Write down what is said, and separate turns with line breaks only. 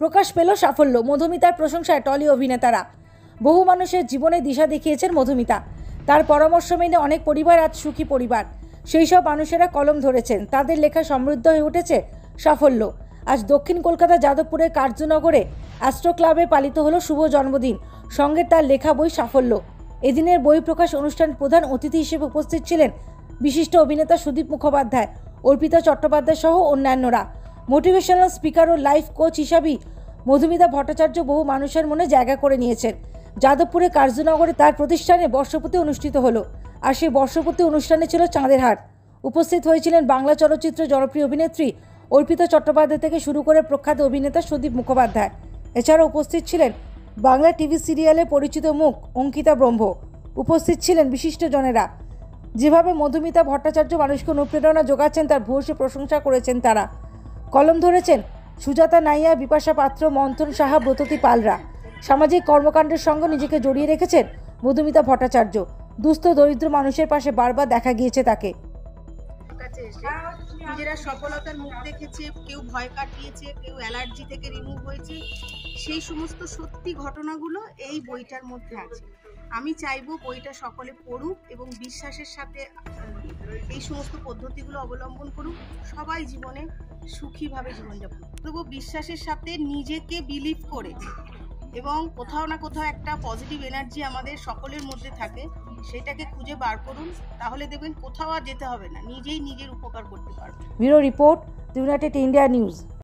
প্রকাশ পেল সাফল্য। মধুমিতার প্রশংসায় টলি অভিনেতারা। বহু মানুষের জীবনে দিশা দেখিয়েছেন মধুমিতা। তার পরামর্শ মেনে অনেক পরিবার আজ সুখী পরিবার। সেই সব মানুষেরা কলম ধরেছেন, তাদের লেখা সমৃদ্ধ হয়ে উঠেছে সাফল্য। আজ দক্ষিণ কলকাতা যাদবপুরের কার্যনগরে অ্যাস্ট্রো ক্লাবে পালিত হলো শুভ জন্মদিন। সঙ্গে তার লেখা বই সাফল্য। এদিনের বই প্রকাশ অনুষ্ঠান প্রধান অতিথি হিসেবে উপস্থিত ছিলেন বিশিষ্ট অভিনেতা সুদীপ মুখোপাধ্যায়, অর্পিতা চট্টোপাধ্যায় সহ অন্যান্যরা। মোটিভেশনাল স্পিকার ও লাইফ কোচ হিসাবেই মধুমিতা ভট্টাচার্য বহু মানুষের মনে জায়গা করে নিয়েছেন। যাদবপুরের কার্যনগরে তার প্রতিষ্ঠানে বর্ষপূর্তি অনুষ্ঠিত হলো। আর সেই বর্ষপূর্তি অনুষ্ঠানে ছিল চাঁদের হাট। উপস্থিত হয়েছিলেন বাংলা চলচ্চিত্র জনপ্রিয় অভিনেত্রী অর্পিতা চট্টোপাধ্যায় থেকে শুরু করে প্রখ্যাত অভিনেতা সুদীপ মুখোপাধ্যায়। এছাড়াও উপস্থিত ছিলেন বাংলা টিভি সিরিয়ালে পরিচিত মুখ অঙ্কিতা ব্রহ্ম। উপস্থিত ছিলেন বিশিষ্টজনেরা। যেভাবে মধুমিতা ভট্টাচার্য মানুষকে অনুপ্রেরণা যোগাচ্ছেন তার ভূয়সী প্রশংসা করেছেন তারা। কলম ধরেছেন সুজাতা নাইয়া, বিপাশা পাত্র, মন্থন সাহা, ব্রততী পালরা। সামাজিক কর্মকাণ্ডের সঙ্গে নিজেকে জড়িয়ে রেখেছেন মধুমিতা ভট্টাচার্য। দুস্থ দরিদ্র মানুষের পাশে বারবার দেখা গিয়েছে তাকে।
নিজেরা সফলতার মুখ দেখেছে, কেউ ভয় কাটিয়েছে, কেউ অ্যালার্জি থেকে রিমুভ হয়েছে, সেই সমস্ত সত্যি ঘটনাগুলো এই বইটার মধ্যে আছে। আমি চাইবো বইটা সকলে পড়ুক এবং বিশ্বাসের সাথে এই সমস্ত পদ্ধতিগুলো অবলম্বন করুক। সবাই জীবনে সুখীভাবে জীবনযাপন তবু বিশ্বাসের সাথে নিজেকে বিলিভ করে এবং কোথাও না কোথাও একটা পজিটিভ এনার্জি আমাদের সকলের মধ্যে থাকে, সেটাকে খুঁজে বার করুন। তাহলে দেখবেন কোথাও আর যেতে হবে না, নিজেই নিজের উপকার করতে পারবেন।
Bureau report, United India news.